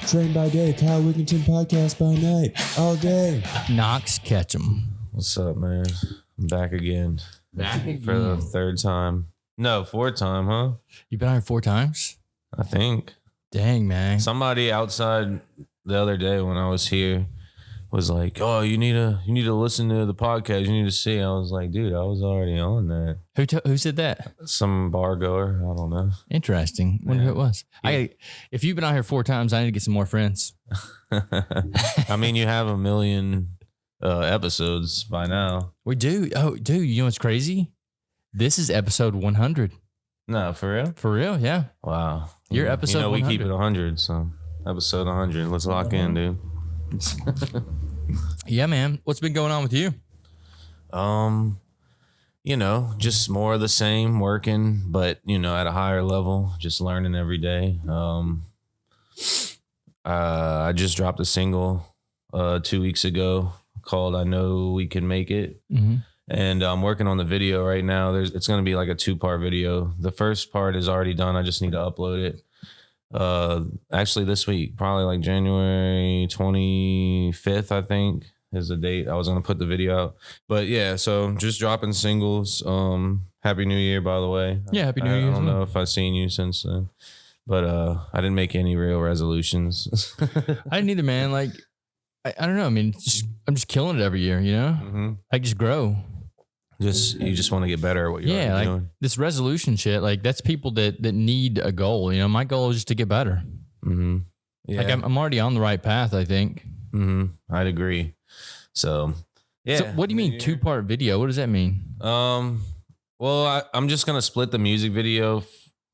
Train by day, Kyle Wigginton podcast by night, all day. Knox Ketchum. What's up, man? I'm back again. Back again. For the third time. No, fourth time, huh? You've been on here 4 times? I think. Dang, man. Somebody outside the other day when I was here was like, "Oh, you need to listen to the podcast. You need to see." I was like, "Dude, I was already on that." Who said that? Some bar goer. I don't know. Interesting. Wonder who it was. Yeah. If you've been on here 4 times, I need to get some more friends. I mean, you have 1 million episodes by now. We do. Oh, dude, you know what's crazy? This is episode 100. No, for real? For real, yeah. Wow. Your episode 100. We keep it 100, so episode 100. Let's lock in, dude. Yeah, man. What's been going on with you? Just more of the same, working, but at a higher level, just learning every day. I just dropped a single 2 weeks ago called "I Know We Can Make It." Mm-hmm. And I'm working on the video right now. It's going to be like a 2-part video. The first part is already done. I just need to upload it. Actually this week, probably like January 25th, I think is the date I was going to put the video out. But yeah, so just dropping singles. Happy New Year, by the way. Yeah, Happy New Year. I don't know if I've seen you since then, but I didn't make any real resolutions. I didn't either, man. Like, I don't know. I mean, I'm just killing it every year, you know? Mm-hmm. I just grow. You just want to get better at what you're like doing. This resolution shit, like that's people that need a goal. You know, my goal is just to get better. Mm-hmm. Yeah. Like I'm already on the right path, I think. Mm-hmm. I'd agree. So, yeah. So what do you mean 2-part video? What does that mean? Well, I'm just going to split the music video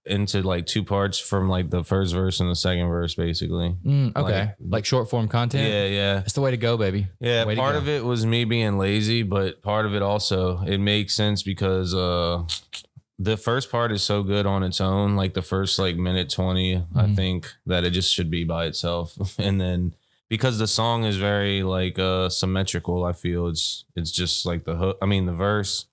into like 2 parts from like the first verse and the second verse, basically. Okay. Like short form content? Yeah. That's the way to go, baby. Yeah. Part of it was me being lazy, but part of it also, it makes sense because the first part is so good on its own. Like the first like minute 20, I think that it just should be by itself. And then because the song is very like symmetrical, I feel it's just like the hook. I mean, the verse,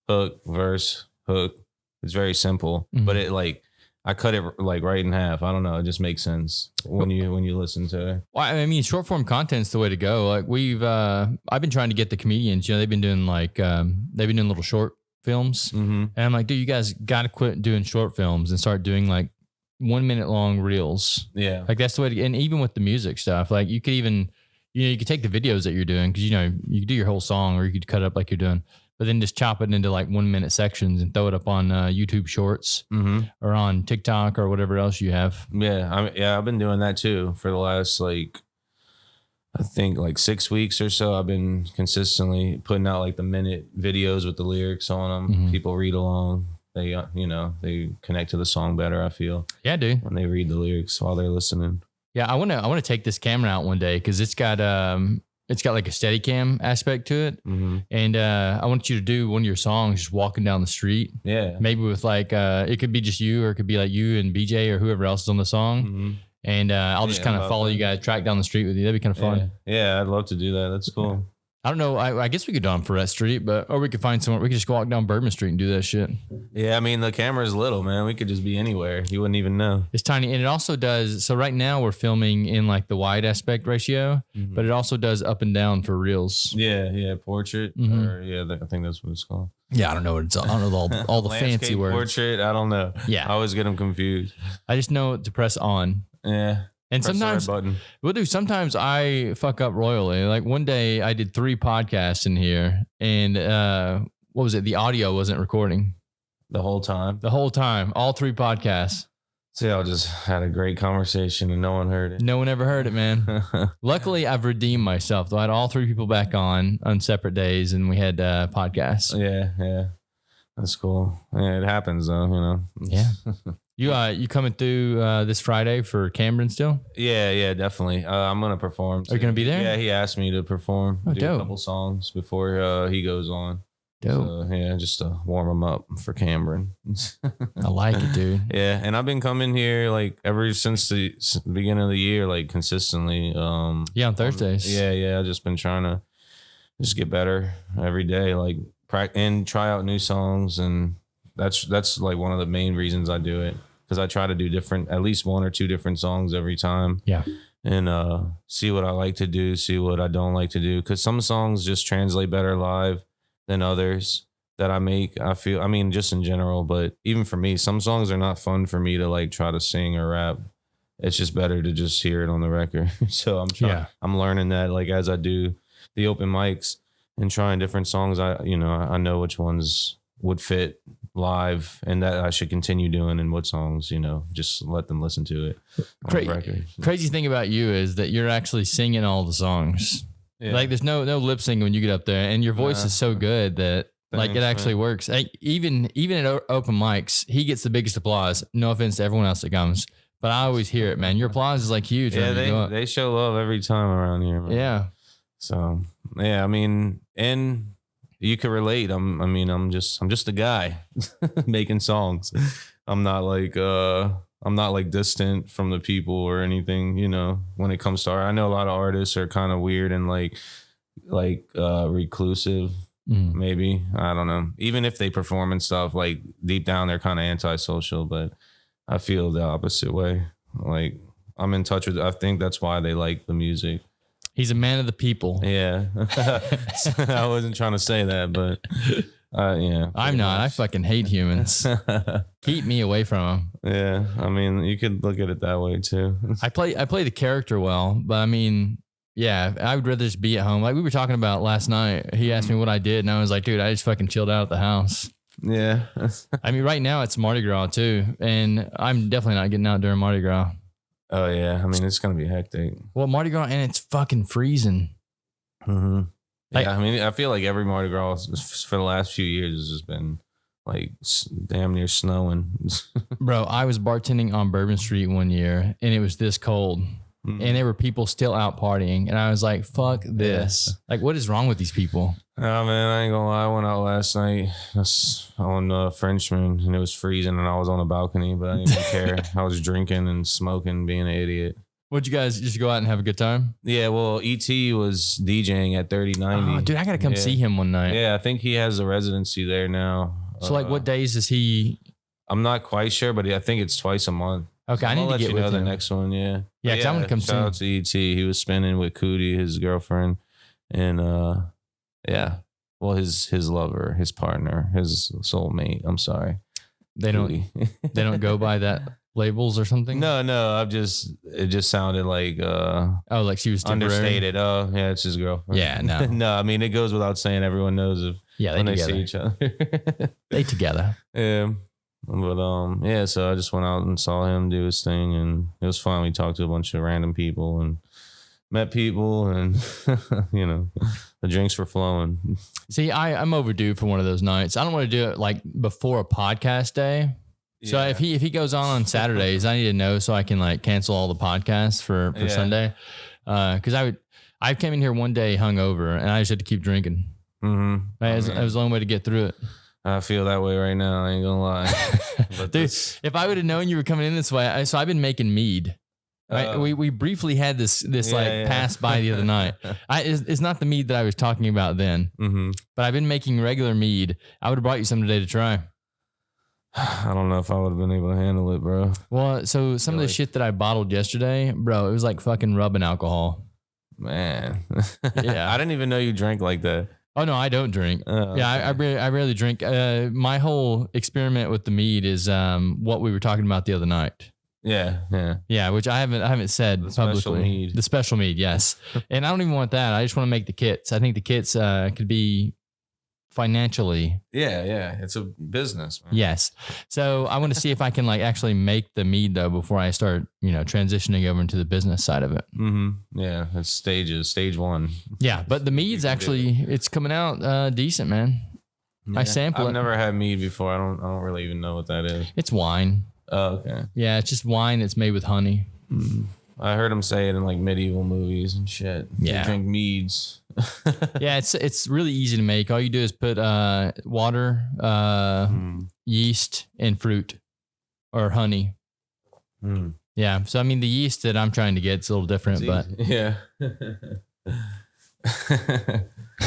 hook, verse, hook. It's very simple, but it like I cut it like right in half. I don't know. It just makes sense when you listen to it. Well, I mean, short form content's the way to go. Like I've been trying to get the comedians. You know, they've been doing little short films, and I'm like, dude, you guys got to quit doing short films and start doing like 1 minute long reels. Yeah, like that's the way to. And even with the music stuff, like you could even, you could take the videos that you're doing because you could do your whole song, or you could cut it up like you're doing. But then just chop it into like 1 minute sections and throw it up on YouTube Shorts or on TikTok or whatever else you have. Yeah, I've been doing that too for the last I think 6 weeks or so. I've been consistently putting out like the minute videos with the lyrics on them. People read along. They they connect to the song better, I feel. Yeah, dude. When they read the lyrics while they're listening. Yeah, I want to take this camera out one day because it's got like a Steadicam aspect to it. And I want you to do one of your songs just walking down the street. Yeah. Maybe with like, it could be just you, or it could be like you and BJ or whoever else is on the song. And I'll just kind of follow you guys, track down the street with you. That'd be kind of fun. Yeah, I'd love to do that. That's cool. I don't know. I guess we could do it on Ferret Street, or we could find somewhere. We could just walk down Bourbon Street and do that shit. Yeah, I mean, the camera's little, man. We could just be anywhere. You wouldn't even know. It's tiny. And it also does. So right now we're filming in like the wide aspect ratio, but it also does up and down for reels. Yeah. Portrait. Or I think that's what it's called. Yeah, I don't know what it's. I don't know all the fancy words. Portrait. I don't know. Yeah. I always get them confused. I just know to press on. Yeah. And sometimes, sometimes I fuck up royally. Like one day I did 3 podcasts in here and what was it? The audio wasn't recording. The whole time? The whole time. All 3 podcasts. See, I just had a great conversation and no one heard it. No one ever heard it, man. Luckily, I've redeemed myself. Though I had all 3 people back on separate days and we had podcasts. Yeah. That's cool. Yeah, it happens though, Yeah. You coming through this Friday for Cameron still? Yeah, definitely. I'm gonna perform. Are you gonna be there? Yeah, he asked me to perform, do dope. a couple songs before he goes on. Dope. So, yeah, just to warm him up for Cameron. I like it, dude. Yeah, and I've been coming here like ever since the beginning of the year, like consistently. On Thursdays. Yeah. I've just been trying to just get better every day, like and try out new songs, and that's like one of the main reasons I do it, because I try to do at least 1 or 2 different songs every time. Yeah. and see what I like to do, see what I don't like to do. Because some songs just translate better live than others that I make. I feel, I mean, just in general, but even for me, some songs are not fun for me to like try to sing or rap. It's just better to just hear it on the record. So I'm learning that like as I do the open mics and trying different songs, I know which ones would fit live and that I should continue doing, and what songs, just let them listen to it on the record. Crazy thing about you is that you're actually singing all the songs. Yeah. Like there's no lip syncing when you get up there, and your voice is so good that like it actually works. Like, even at open mics, he gets the biggest applause. No offense to everyone else that comes, but I always hear it, man. Your applause is like huge. Yeah, they show love every time around here, man. Yeah. So yeah, I mean, and you can relate. I'm just a guy making songs. I'm not like distant from the people or anything, when it comes to art. I know a lot of artists are kind of weird and like reclusive, maybe. I don't know. Even if they perform and stuff, like deep down they're kind of antisocial, but I feel the opposite way. Like I'm in touch with, I think that's why they like the music. He's a man of the people. Yeah. I wasn't trying to say that, but yeah. I'm not. I fucking hate humans. Keep me away from them. Yeah. I mean, you could look at it that way too. I play the character well, but I mean, yeah, I would rather just be at home. Like we were talking about last night. He asked me what I did, and I was like, dude, I just fucking chilled out at the house. Yeah. I mean, right now it's Mardi Gras too, and I'm definitely not getting out during Mardi Gras. Oh yeah, I mean it's gonna be hectic. Well, Mardi Gras, and it's fucking freezing. Mm-hmm. Yeah, I mean I feel like every Mardi Gras for the last few years has just been like damn near snowing. Bro, I was bartending on Bourbon Street one year, and it was this cold, and there were people still out partying, and I was like, "Fuck this! Yeah. Like, what is wrong with these people?" Oh man, I ain't gonna lie. I went out last night on Frenchman, and it was freezing, and I was on a balcony, but I didn't even care. I was drinking and smoking, being an idiot. What'd you guys just go out and have a good time? Yeah, well, E.T. was DJing at 3090. Oh, dude, I gotta come see him one night. Yeah, I think he has a residency there now. So, like, what days is he? I'm not quite sure, but I think it's twice a month. Okay, so I need to get with the next one. Yeah, yeah, because I'm gonna come see. Shout out to E.T. He was spinning with Cootie, his girlfriend, and yeah. Well, his lover, his partner, his soulmate. I'm sorry. They don't go by that labels or something? No. It just sounded like like she was temporary. Understated. Oh, yeah, it's his girlfriend. Yeah, no. No, I mean it goes without saying everyone knows if when they see each other. They together. Yeah. But yeah, so I just went out and saw him do his thing, and it was fun. We talked to a bunch of random people and met people, and the drinks were flowing. See, I'm overdue for one of those nights. I don't want to do it like before a podcast day. So if he goes on Saturdays, I need to know so I can like cancel all the podcasts for Sunday. Because I came in here one day hungover, and I just had to keep drinking. Mm-hmm. It was the only way to get through it. I feel that way right now. I ain't gonna lie. But dude, if I would have known you were coming in this way, so I've been making mead. Right? We briefly had this pass by the other night. It's not the mead that I was talking about then, but I've been making regular mead. I would have brought you some today to try. I don't know if I would have been able to handle it, bro. Well, so some of the shit that I bottled yesterday, bro, it was like fucking rubbing alcohol. Man, yeah, I didn't even know you drank like that. Oh no, I don't drink. Okay. Yeah, I rarely drink. My whole experiment with the mead is what we were talking about the other night. Yeah, which I haven't said publicly. The special mead, yes. And I don't even want that. I just want to make the kits. I think the kits could be financially. Yeah, it's a business, man. Yes. So I want to see if I can like actually make the mead though before I start, transitioning over into the business side of it. Yeah, it's stages. Stage 1. Yeah, but the mead's actually it's coming out decent, man. Yeah. I sample it. I've never had mead before. I don't really even know what that is. It's wine. Oh, okay. Yeah, it's just wine that's made with honey. I heard him say it in like medieval movies and shit. Yeah. They drink meads. Yeah, it's really easy to make. All you do is put water, yeast, and fruit or honey. Yeah. So I mean the yeast that I'm trying to get is a little different, but yeah.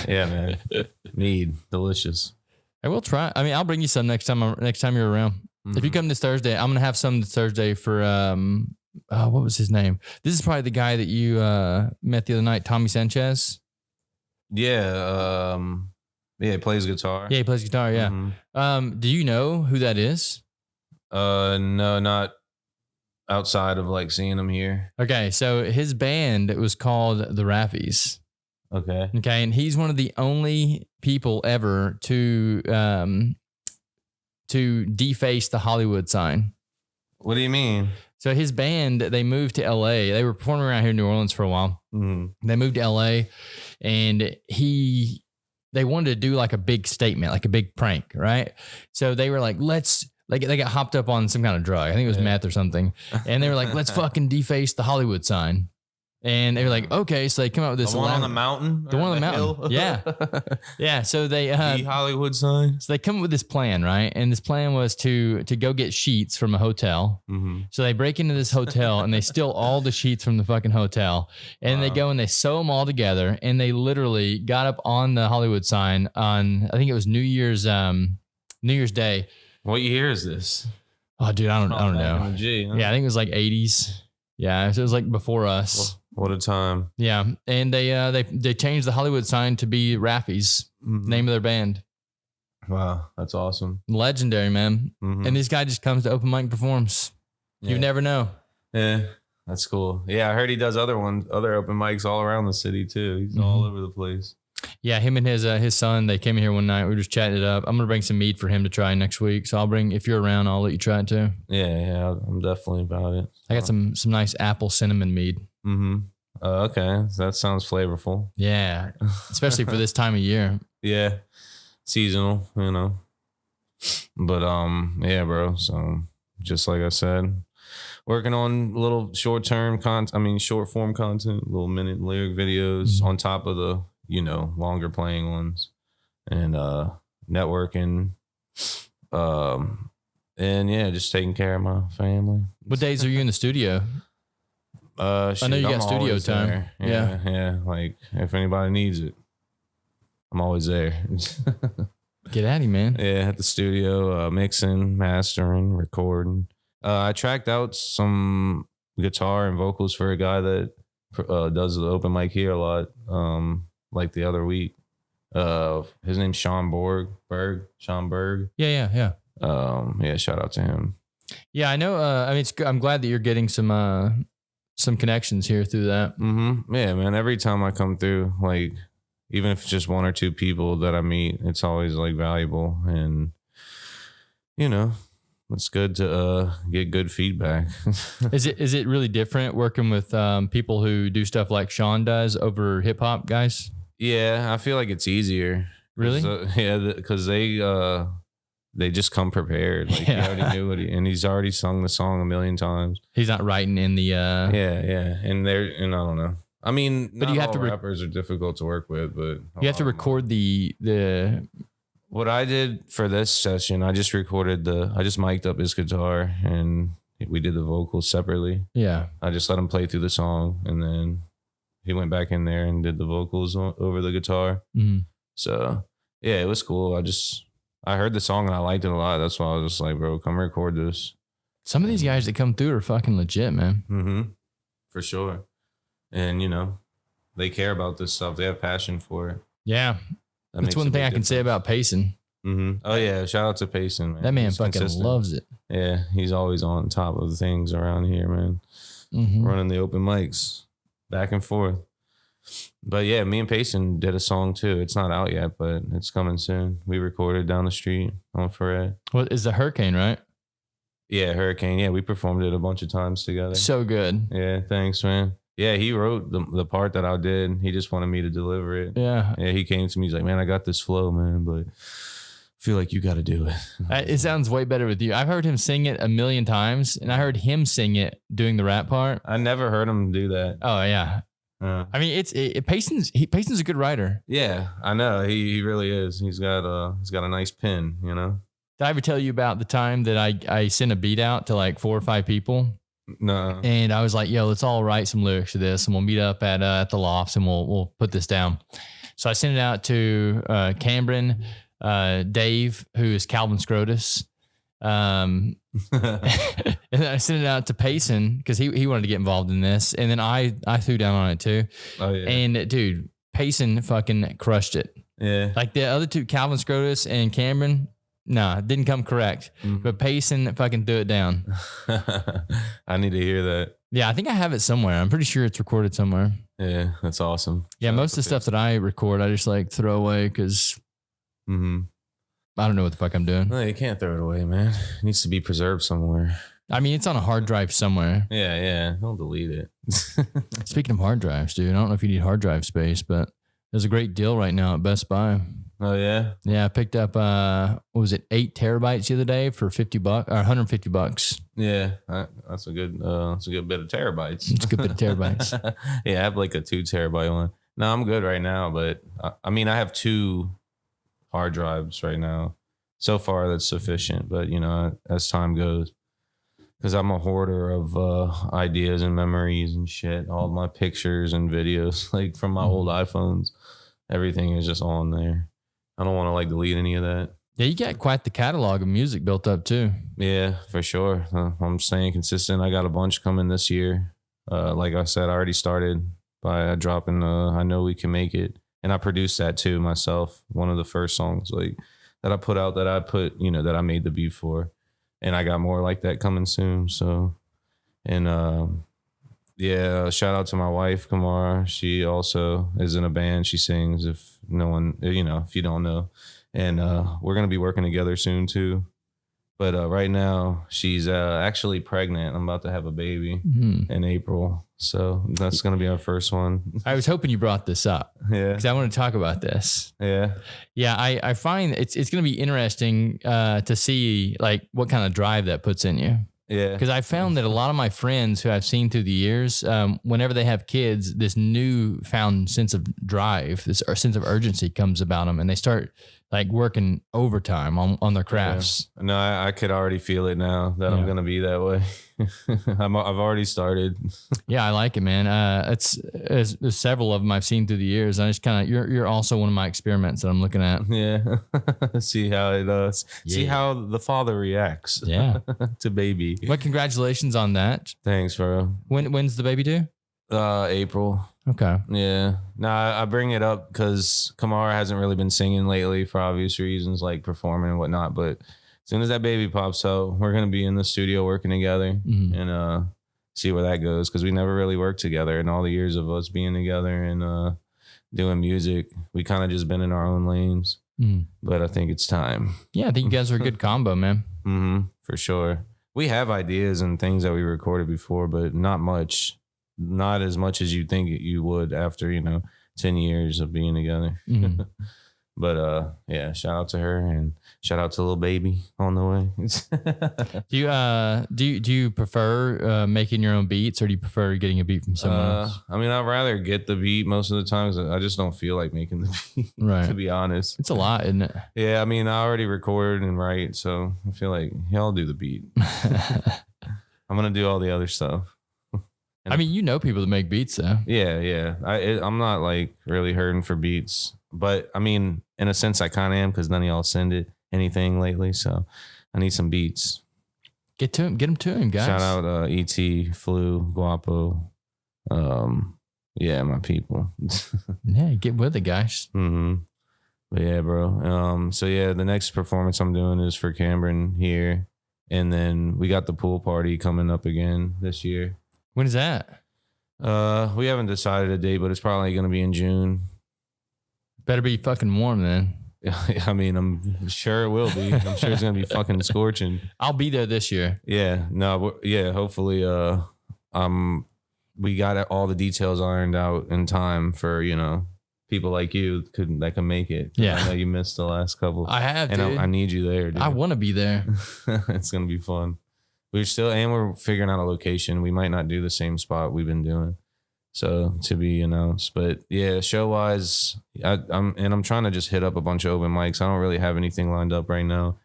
Yeah, man. Mead. Delicious. I will try. I mean, I'll bring you some next time you're around. If you come this Thursday, I'm gonna have some this Thursday for what was his name? This is probably the guy that you met the other night, Tommy Sanchez. Yeah. Yeah, he plays guitar. Yeah, he plays guitar. Yeah. Mm-hmm. Do you know who that is? No, not outside of like seeing him here. Okay, so his band was called the Raffies. Okay. Okay, and he's one of the only people ever to deface the Hollywood sign. What do you mean? So his band, they moved to LA. They were performing around here in New Orleans for a while. They moved to LA, and they wanted to do like a big statement, like a big prank, right? So they were like, they got hopped up on some kind of drug. I think it was meth or something. And they were like, let's fucking deface the Hollywood sign. And they were like, okay. So they come out with this. The one on the mountain? The one on the mountain. Hill? Yeah. Yeah. So they, the Hollywood sign. So they come up with this plan, right? And this plan was to go get sheets from a hotel. So they break into this hotel and they steal all the sheets from the fucking hotel. And they go and they sew them all together. And they literally got up on the Hollywood sign on, I think it was New Year's Day. What year is this? Oh, dude, I don't know. G, huh? Yeah, I think it was like 80s. Yeah, so it was like before us. What a time. Yeah, and they changed the Hollywood sign to be Raffies, name of their band. Wow, that's awesome. Legendary, man. And this guy just comes to open mic and performs. Yeah. You never know. Yeah, that's cool. Yeah, I heard he does other open mics all around the city too. He's all over the place. Yeah, him and his son, they came in here one night. We were just chatting it up. I'm gonna bring some mead for him to try next week. So if you're around, I'll let you try it too. Yeah, I'm definitely about it. I got some nice apple cinnamon mead. Okay, that sounds flavorful. Yeah, especially for this time of year. Yeah, seasonal, you know. But yeah, bro. So just like I said, working on little short form content, little minute lyric videos on top of the longer playing ones, and networking, and yeah, just taking care of my family. What days are you in the studio? I know you got studio time. There. Yeah. Like if anybody needs it, I'm always there. Get at him, man. Yeah, at the studio, mixing, mastering, recording. I tracked out some guitar and vocals for a guy that does the open mic here a lot. Like the other week. His name's Sean Berg. Yeah. Yeah, shout out to him. Yeah, I know. I'm glad that you're getting some connections here through that. Yeah, man. Every time I come through, like, even if it's just one or two people that I meet, it's always like valuable, and it's good to get good feedback. Is it really different working with people who do stuff like Sean does over hip hop guys? Yeah, I feel like it's easier. Really? Yeah, because they just come prepared. Like he already knew and he's already sung the song a million times. He's not writing in the yeah, and I don't know. I mean, but you have to rappers are difficult to work with, but you have to record the. What I did for this session, I just mic'd up his guitar and we did the vocals separately. Yeah, I just let him play through the song, and then he went back in there and did the vocals over the guitar. So yeah, it was cool. I heard the song and I liked it a lot. That's why I was just like, bro, come record this. Some of these guys that come through are fucking legit, man. For sure. And, they care about this stuff. They have passion for it. Yeah. That's one thing I can say about Payson. Oh, yeah. Shout out to Payson, man. That man fucking consistent. Loves it. Yeah. He's always on top of things around here, man. Running the open mics back and forth. But yeah, me and Payson did a song too. It's not out yet, but it's coming soon. We recorded down the street on Ferret. What is the Hurricane, right? Yeah, Hurricane. Yeah, we performed it a bunch of times together. So good. Yeah, thanks, man. Yeah, he wrote the part that I did. He just wanted me to deliver it. Yeah. Yeah, he came to me. He's like, man, I got this flow, man, but I feel like you got to do it. It sounds way better with you. I've heard him sing it a million times, and I heard him sing it doing the rap part. I never heard him do that. Oh, yeah. I mean, Payson's a good writer. Yeah, I know. He really is. He's got a nice pen, Did I ever tell you about the time that I sent a beat out to like 4 or 5 people? No. And I was like, yo, let's all write some lyrics to this and we'll meet up at the lofts and we'll put this down. So I sent it out to Cameron, Dave, who is Calvin Scrotus, And then I sent it out to Payson because he wanted to get involved in this. And then I threw down on it too. Oh, yeah. And dude, Payson fucking crushed it. Yeah. Like the other two, Calvin Scrotus and Cameron, nah, didn't come correct. Mm-hmm. But Payson fucking threw it down. I need to hear that. Yeah, I think I have it somewhere. I'm pretty sure it's recorded somewhere. Yeah, that's awesome. Yeah, most of the stuff that I record, I just like throw away because I don't know what the fuck I'm doing. No, you can't throw it away, man. It needs to be preserved somewhere. I mean, it's on a hard drive somewhere. Yeah. Don't delete it. Speaking of hard drives, dude, I don't know if you need hard drive space, but there's a great deal right now at Best Buy. Oh, yeah? Yeah, I picked up, what was it, 8 terabytes the other day for $50 or $150. Yeah, that's a good bit of terabytes. It's a good bit of terabytes. Yeah, I have like a 2 terabyte one. No, I'm good right now, but I mean, I have 2 hard drives right now. So far, that's sufficient. But you know, as time goes, because I'm a hoarder of ideas and memories and shit, all my pictures and videos, like from my old iPhones, everything is just on there. I don't want to like delete any of that. Yeah, you got quite the catalog of music built up too. Yeah, for sure. I'm staying consistent. I got a bunch coming this year. Like I said, I already started by dropping I Know We Can Make It. And I produced that too myself. One of the first songs like that I put out that I made the beat for. And I got more like that coming soon. So, and yeah, shout out to my wife, Kamara. She also is in a band. She sings if no one, if you don't know. And we're going to be working together soon too. But right now she's actually pregnant. I'm about to have a baby in April. So that's going to be our first one. I was hoping you brought this up. Yeah. Because I want to talk about this. Yeah. Yeah, I find it's going to be interesting to see like what kind of drive that puts in you. Yeah. Because I found that a lot of my friends who I've seen through the years, whenever they have kids, this newfound sense of drive, this sense of urgency comes about them, and they start like working overtime on their crafts. Yeah. No, I could already feel it now that I'm gonna be that way. I've already started. Yeah, I like it, man. It's several of them I've seen through the years. I just kind of you're also one of my experiments that I'm looking at. Yeah, see how it does. Yeah. See how the father reacts. Yeah, to baby. Well, congratulations on that. Thanks, bro. When's the baby due? April. Okay. Yeah. No, I bring it up because Kamara hasn't really been singing lately for obvious reasons, like performing and whatnot. But as soon as that baby pops out, we're gonna be in the studio working together and see where that goes, because we never really worked together in all the years of us being together and doing music. We kind of just been in our own lanes. But I think it's time. Yeah, I think you guys are a good combo, man. For sure. We have ideas and things that we recorded before, but not much. Not as much as you think you would after, 10 years of being together. But yeah, shout out to her and shout out to little baby on the way. Do you prefer making your own beats, or do you prefer getting a beat from someone else? I mean, I'd rather get the beat most of the times. I just don't feel like making the beat, right? To be honest, it's a lot, isn't it? Yeah, I mean, I already record and write, so I feel like y'all do the beat. I'm gonna do all the other stuff. I mean, people that make beats, though. Yeah. I'm not like really hurting for beats, but I mean, in a sense, I kind of am, because none of y'all send it anything lately, so I need some beats. Get them to him, guys. Shout out ET, Flu, Guapo, yeah, my people. Yeah, get with it, guys. But yeah, bro. So yeah, the next performance I'm doing is for Cameron here, and then we got the pool party coming up again this year. When is that? We haven't decided a date, but it's probably going to be in June. Better be fucking warm then. I mean, I'm sure it will be. I'm sure it's going to be fucking scorching. I'll be there this year. Yeah. No, yeah, hopefully we got all the details ironed out in time for, people like you that can make it. Yeah. I know you missed the last couple. I have, and dude. I need you there, dude. I want to be there. It's going to be fun. We're figuring out a location. We might not do the same spot we've been doing, so to be announced. But yeah, show wise, I'm trying to just hit up a bunch of open mics. I don't really have anything lined up right now.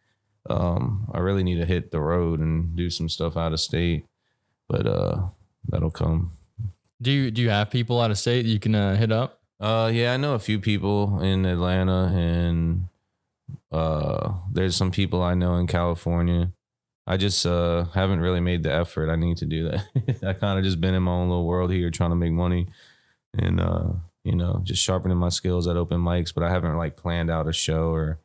I really need to hit the road and do some stuff out of state, but that'll come. Do you have people out of state that you can hit up? Yeah, I know a few people in Atlanta, and there's some people I know in California. I just haven't really made the effort. I need to do that. I kind of just been in my own little world here trying to make money and, just sharpening my skills at open mics, but I haven't like planned out a show or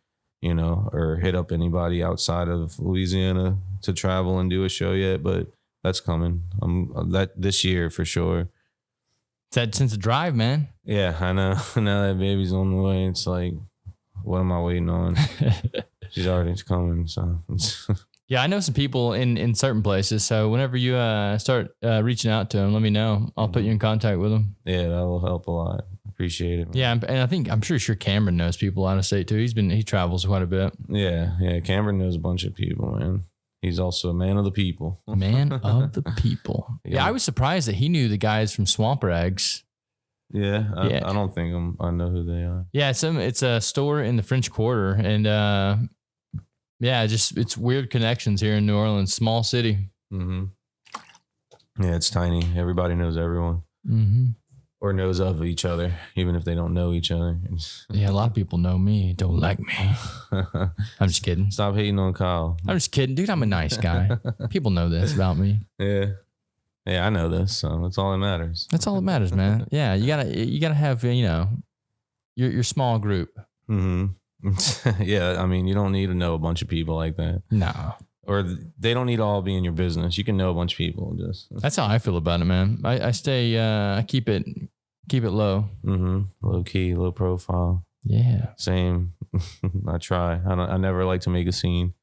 hit up anybody outside of Louisiana to travel and do a show yet, but that's coming. That this year for sure. That since the drive, man. Yeah, I know. Now that baby's on the way, it's like, what am I waiting on? She's already coming, so. Yeah, I know some people in certain places. So whenever you start reaching out to them, let me know. I'll put you in contact with them. Yeah, that will help a lot. Appreciate it, man. Yeah, and I'm sure Cameron knows people out of state too. He travels quite a bit. Yeah. Cameron knows a bunch of people, man. He's also a man of the people. Man of the people. Yeah, I was surprised that he knew the guys from Swamp Rags. Yeah, I don't think I know who they are. Yeah, it's a store in the French Quarter, and it's weird connections here in New Orleans, small city. Mm-hmm. Yeah, it's tiny. Everybody knows everyone. Mm-hmm. Or knows of each other, even if they don't know each other. Yeah, a lot of people know me, don't like me. I'm just kidding. Stop hating on Kyle. I'm just kidding, dude. I'm a nice guy. People know this about me. Yeah, I know this, so that's all that matters. That's all that matters, man. Yeah, you gotta have your small group. Mm-hmm. Yeah, I mean, you don't need to know a bunch of people like that. No. Or they don't need to all be in your business. You can know a bunch of people. That's how I feel about it, man. I stay. I keep it low. Mm-hmm. Low key, low profile. Yeah. Same. I try. I never like to make a scene.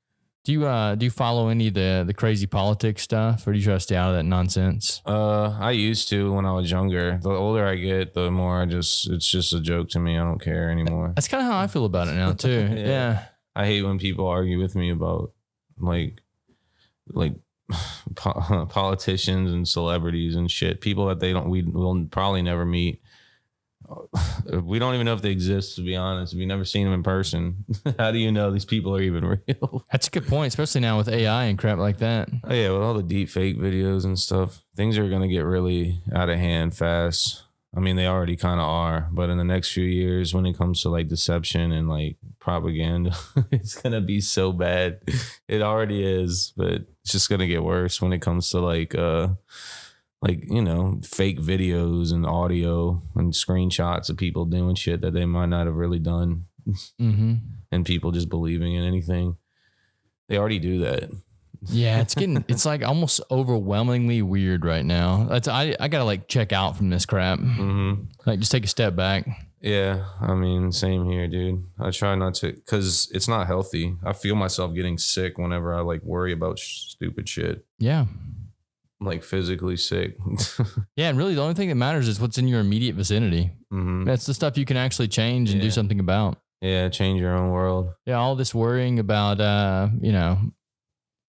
Do you follow any of the crazy politics stuff, or do you try to stay out of that nonsense? I used to when I was younger. The older I get, the more it's just a joke to me. I don't care anymore. That's kind of how I feel about it now too. Yeah. I hate when people argue with me about like politicians and celebrities and shit. People that we'll probably never meet. We don't even know if they exist, to be honest. We've never seen them in person. How do you know these people are even real? That's a good point, especially now with AI and crap like that. Oh yeah, with all the deep fake videos and stuff, things are gonna get really out of hand fast. I mean, they already kind of are, but in the next few years, when it comes to like deception and like propaganda, it's going to be so bad. It already is, but it's just going to get worse when it comes to like, fake videos and audio and screenshots of people doing shit that they might not have really done. Mm-hmm. And people just believing in anything. They already do that. Yeah, it's like almost overwhelmingly weird right now. I gotta like check out from this crap. Mm-hmm. Like just take a step back. Yeah, I mean, same here, dude. I try not to, because it's not healthy. I feel myself getting sick whenever I like worry about stupid shit. Yeah. I'm like physically sick. Yeah, and really the only thing that matters is what's in your immediate vicinity. Mm-hmm. That's the stuff you can actually change and do something about. Yeah, change your own world. Yeah, all this worrying about,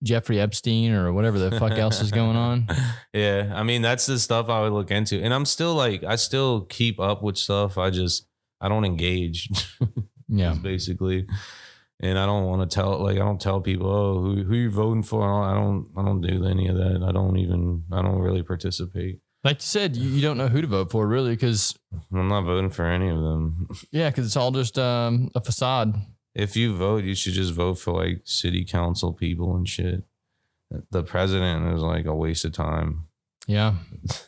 Jeffrey Epstein or whatever the fuck else is going on. Yeah, I mean, that's the stuff I would look into. And I'm still like, I still keep up with stuff. I don't engage. Yeah. Basically. And I don't want to I don't tell people, oh, who you voting for? I don't do any of that. I don't really participate. Like you said, you don't know who to vote for really, because I'm not voting for any of them. Yeah, because it's all just a facade. If you vote, you should just vote for like city council people and shit. The president is like a waste of time. Yeah.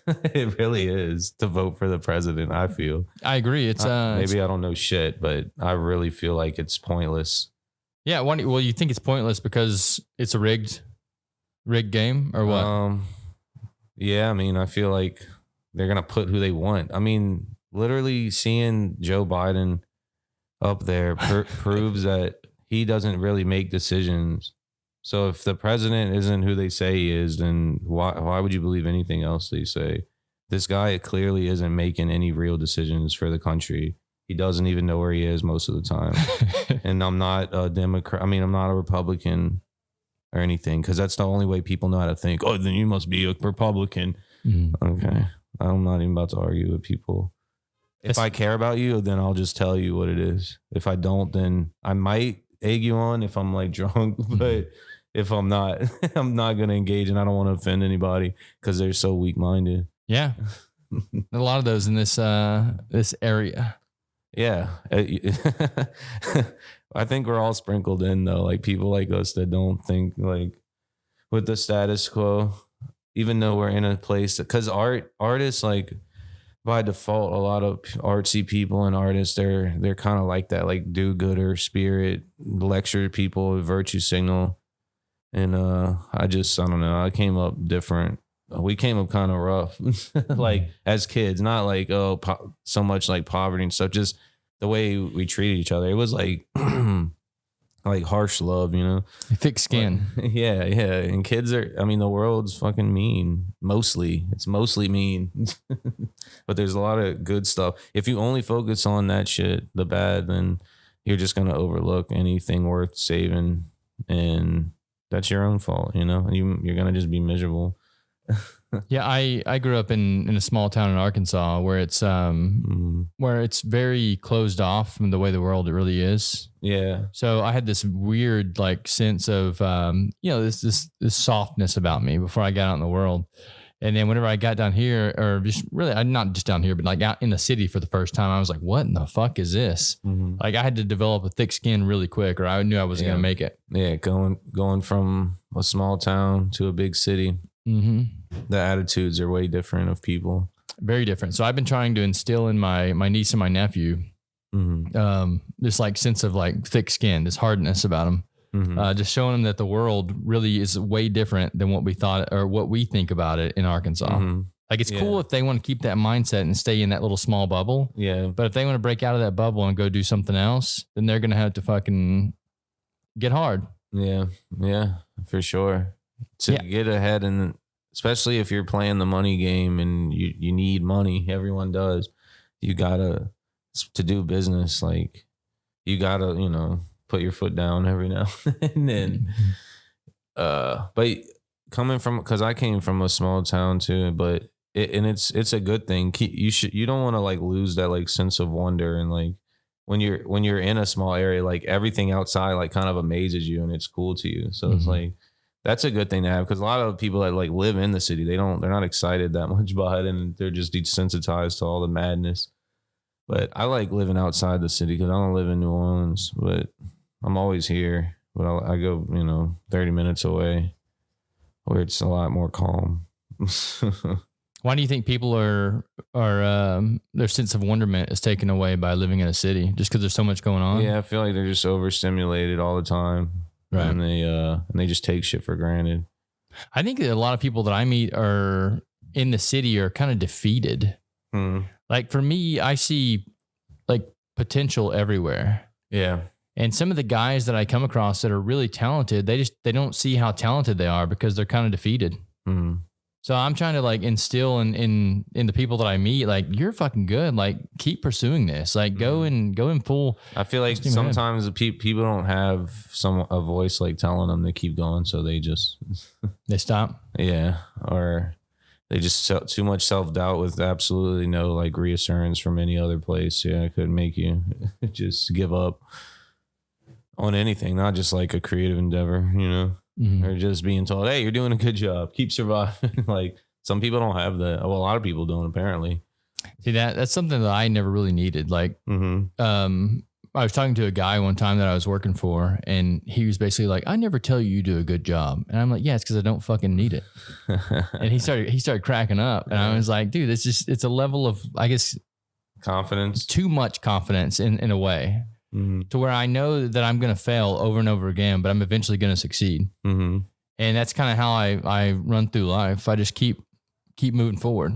It really is to vote for the president, I feel. I agree. It's maybe I don't know shit, but I really feel like it's pointless. Yeah, well, you think it's pointless because it's a rigged game or what? Yeah, I mean, I feel like they're going to put who they want. I mean, literally seeing Joe Biden up there proves that he doesn't really make decisions. So if the president isn't who they say he is, then why would you believe anything else they say? This guy clearly isn't making any real decisions for the country. He doesn't even know where he is most of the time. And I'm not a Democrat. I mean, I'm not a Republican or anything, because that's the only way people know how to think. Oh, then you must be a Republican. Okay. I'm not even about to argue with people. If I care about you, then I'll just tell you what it is. If I don't, then I might egg you on if I'm like drunk. But if I'm not, I'm not going to engage, and I don't want to offend anybody because they're so weak-minded. Yeah. A lot of those in this area. Yeah. I think we're all sprinkled in though, like people like us that don't think like with the status quo, even though we're in a place because artists like by default, a lot of artsy people and artists, they're kind of like that, like do-gooder spirit, lecture people, virtue signal. And I don't know. I came up different. We came up kind of rough, like as kids, not like, so much like poverty and stuff, just the way we treated each other. It was like, like harsh love, you know, thick skin. But, yeah. And kids the world's fucking mean. It's mostly mean, but there's a lot of good stuff. If you only focus on that shit, the bad, then you're just going to overlook anything worth saving. And that's your own fault, you know, you're going to just be miserable. Yeah, I grew up in a small town in Arkansas where it's very closed off from the way the world really is. Yeah. So I had this weird like sense of this softness about me before I got out in the world. And then whenever I got down here, or just really, I'm not just down here, but like out in the city for the first time, I was like, what in the fuck is this? Mm-hmm. Like I had to develop a thick skin really quick, or I knew I wasn't going to make it. Yeah. Going from a small town to a big city. Mm-hmm. The attitudes are way different of people. Very different. So I've been trying to instill in my niece and my nephew, this like sense of like thick skin, this hardness about them. Mm-hmm. Just showing them that the world really is way different than what we thought or what we think about it in Arkansas. Mm-hmm. Like it's cool if they want to keep that mindset and stay in that little small bubble. Yeah. But if they want to break out of that bubble and go do something else, then they're going to have to fucking get hard. Yeah. Yeah, for sure. To get ahead, and especially if you're playing the money game and you need money, everyone does. You gotta, to do business, like you gotta, you know, put your foot down every now and then. But coming from, because I came from a small town too, but it's a good thing. You don't want to like lose that like sense of wonder, and like when you're in a small area, like everything outside like kind of amazes you and it's cool to you. So it's like. That's a good thing to have, because a lot of people that like live in the city, they're not excited that much about it, and they're just desensitized to all the madness. But I like living outside the city because I don't live in New Orleans, but I'm always here. But I go, 30 minutes away where it's a lot more calm. Why do you think people are their sense of wonderment is taken away by living in a city? Just because there's so much going on? Yeah, I feel like they're just overstimulated all the time. Right. And they just take shit for granted. I think that a lot of people that I meet are in the city are kind of defeated. Like for me, I see like potential everywhere. Yeah. And some of the guys that I come across that are really talented, they don't see how talented they are because they're kind of defeated. So I'm trying to like instill in the people that I meet, like, you're fucking good. Like, keep pursuing this. Like, go in full. I feel like sometimes the people don't have a voice like telling them to keep going, so they just they stop. Yeah, or they just too much self-doubt with absolutely no like reassurance from any other place. Yeah, it could make you just give up on anything, not just like a creative endeavor, or just being told, hey, you're doing a good job, keep surviving. Like, some people don't have that. Well, a lot of people don't, apparently. See, that's something that I never really needed. Like, I was talking to a guy one time that I was working for, and he was basically like, I never tell you do a good job. And I'm like, yeah, it's because I don't fucking need it. And he started cracking up, and I was like, dude, it's a level of, I guess, confidence, too much confidence in a way. To where I know that I'm going to fail over and over again, but I'm eventually going to succeed. And that's kind of how I run through life. I just keep moving forward.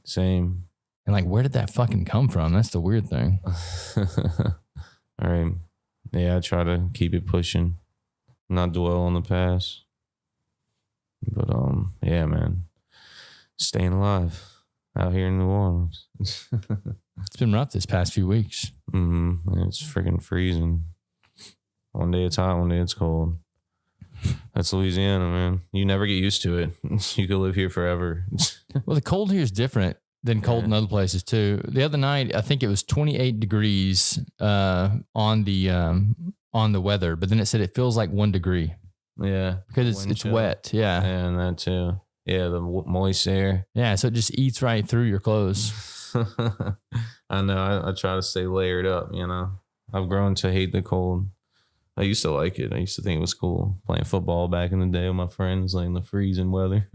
Same. And like, where did that fucking come from? That's the weird thing. All right. Yeah, I try to keep it pushing, not dwell on the past. But yeah, man, staying alive out here in New Orleans. It's been rough this past few weeks. It's freaking freezing. One day it's hot, one day it's cold. That's Louisiana, man. You never get used to it. You could live here forever. Well, the cold here is different than cold in other places too. The other night, I think it was 28 degrees on the weather, but then it said it feels like 1 degree. Yeah, because it's wet. Yeah, and that too. Yeah, the moist air. Yeah, so it just eats right through your clothes. I know. I try to stay layered up, I've grown to hate the cold. I used to like it. I used to think it was cool playing football back in the day with my friends, like in the freezing weather.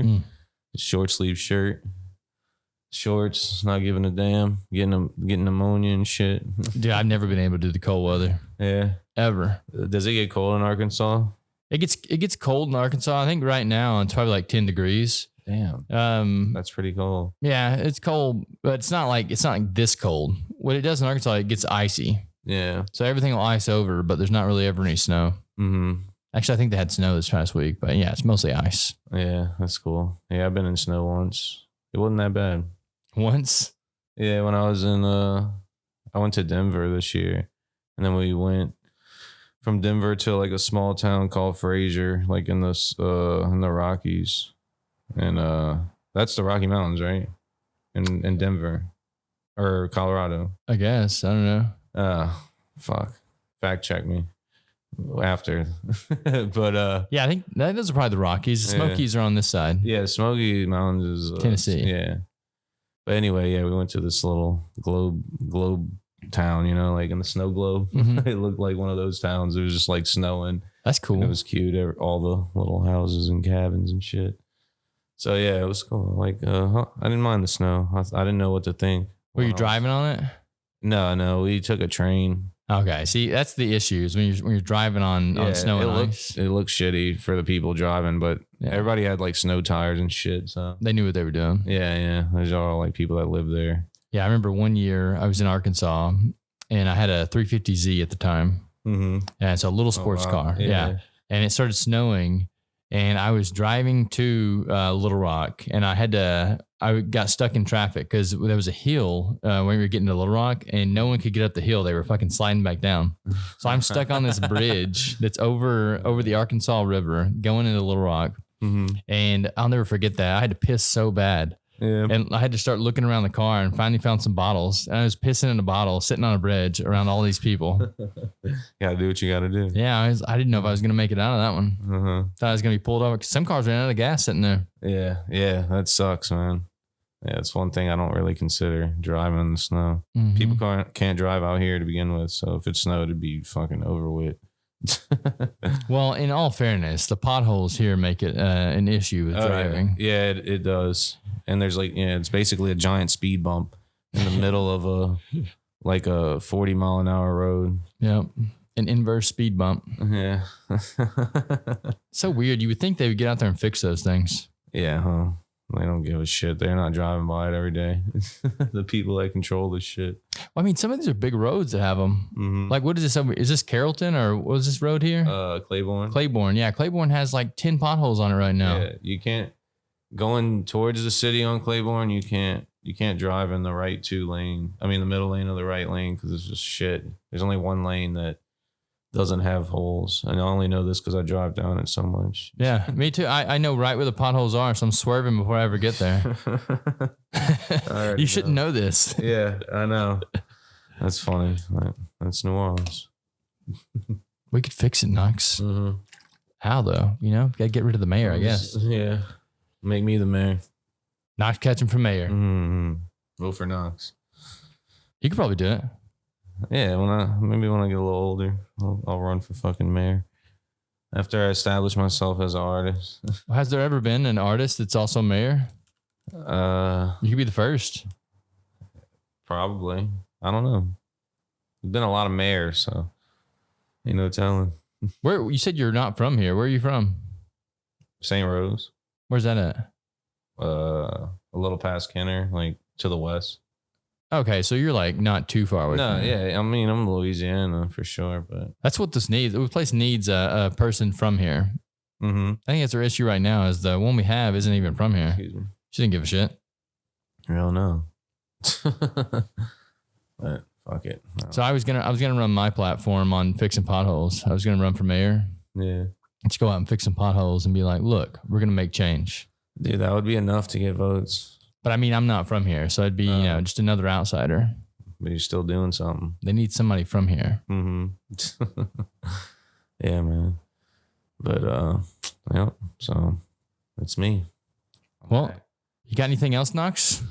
Short sleeve shirt, shorts, not giving a damn, getting pneumonia and shit. Dude, I've never been able to do the cold weather. Yeah, ever. Does it get cold in Arkansas? It gets cold in Arkansas. I think right now it's probably like 10 degrees. Damn. That's pretty cold. Yeah, it's cold, but it's not like this cold. What it does in Arkansas, it gets icy. Yeah. So everything will ice over, but there's not really ever any snow. Mm-hmm. Actually, I think they had snow this past week, but yeah, it's mostly ice. Yeah, that's cool. Yeah, I've been in snow once. It wasn't that bad. Once? Yeah, when I was I went to Denver this year, and then we went from Denver to like a small town called Fraser, like in the Rockies. And that's the Rocky Mountains, right? In Denver or Colorado. I guess. I don't know. Fuck. Fact check me after. But yeah, I think those are probably the Rockies. The Smokies are on this side. Yeah, the Smoky Mountains is Tennessee. Yeah. But anyway, yeah, we went to this little globe town, you know, like in the snow globe. Mm-hmm. It looked like one of those towns. It was just like snowing. That's cool. And it was cute. All the little houses and cabins and shit. So yeah, it was cool. Like, I didn't mind the snow. I didn't know what to think. Were you driving on it? No, we took a train. Okay, see, that's the issue is when you're driving on snow and ice. It looked shitty for the people driving, but everybody had like snow tires and shit. So they knew what they were doing. Yeah. There's all like people that live there. Yeah, I remember one year I was in Arkansas and I had a 350Z at the time. Mm-hmm. And it's a little sports car. Yeah. And it started snowing. And I was driving to Little Rock, and I got stuck in traffic because there was a hill when we were getting to Little Rock, and no one could get up the hill. They were fucking sliding back down. So I'm stuck on this bridge that's over the Arkansas River going into Little Rock. Mm-hmm. And I'll never forget that. I had to piss so bad. Yeah. And I had to start looking around the car and finally found some bottles. And I was pissing in a bottle, sitting on a bridge around all these people. Gotta do what you gotta do. Yeah, I didn't know if I was gonna make it out of that one. Uh-huh. Thought I was gonna be pulled over because some cars ran out of gas sitting there. Yeah, that sucks, man. Yeah, it's one thing I don't really consider driving in the snow. Mm-hmm. People can't drive out here to begin with, so if it snowed, it'd be fucking over with. Well, in all fairness, the potholes here make it an issue with driving. Yeah, it does. And there's it's basically a giant speed bump in the middle of a 40 mile an hour road. Yep. An inverse speed bump. Yeah. So weird. You would think they would get out there and fix those things. Yeah, huh? They don't give a shit. They're not driving by it every day. The people that control this shit. Well, I mean, some of these are big roads that have them. Mm-hmm. Like, what is this? Is this Carrollton or what is this road here? Claiborne. Claiborne. Yeah. Claiborne has like 10 potholes on it right now. Yeah. You can't going towards the city on Claiborne. You can't drive in the the middle lane of the right lane. Cause it's just shit. There's only one lane that doesn't have holes. And I only know this because I drive down it so much. Yeah, me too. I know right where the potholes are, so I'm swerving before I ever get there. You shouldn't know this. Yeah, I know. That's funny. That's New Orleans. We could fix it, Knox. Mm-hmm. How though? Gotta get rid of the mayor, I guess. Yeah. Make me the mayor. Knox Ketchum for mayor. Mm-hmm. Vote for Knox. You could probably do it. Yeah, maybe when I get a little older, I'll run for fucking mayor. After I establish myself as an artist. Has there ever been an artist that's also mayor? You could be the first. Probably. I don't know. There's been a lot of mayors, so ain't no telling. Where you said you're not from here? Where are you from? St. Rose. Where's that at? A little past Kenner, like to the west. Okay, so you're like not too far away. No, yeah, I mean I'm Louisiana for sure, but that's what this needs. The place needs a person from here. Mm-hmm. I think that's our issue right now. Is the one we have isn't even from here. Excuse me. She didn't give a shit. I don't know. But fuck it. No. So I was gonna run my platform on fixing potholes. I was gonna run for mayor. Yeah. Let's go out and fix some potholes and be like, look, we're gonna make change. Dude, that would be enough to get votes. But I mean, I'm not from here, so I'd be, just another outsider. But you're still doing something. They need somebody from here. Mm-hmm. Yeah, man. But, so that's me. Well, you got anything else, Knox?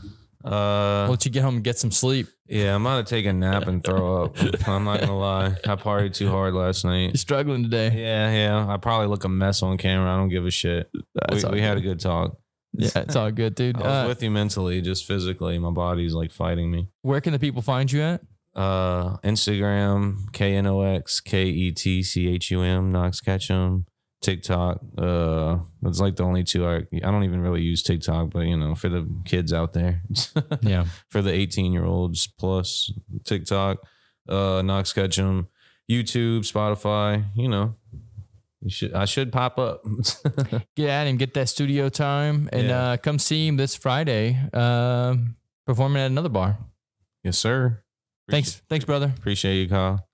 We'll let you get home and get some sleep. Yeah, I'm about to take a nap and throw up. I'm not gonna lie. I partied too hard last night. You're struggling today. Yeah. I probably look a mess on camera. I don't give a shit. We had a good talk. Yeah, it's all good, dude. I was with you mentally, just physically. My body's like fighting me. Where can the people find you at? Instagram, KNOXKETCHUM, Knox Ketchum. TikTok. It's like the only two I don't even really use TikTok, but for the kids out there. Yeah. For the 18-year-olds plus TikTok, Knox Ketchum, YouTube, Spotify, I should pop up. Get at him, get that studio time, and come see him this Friday, performing at another bar. Yes, sir. Thanks, brother. Appreciate you, Kyle.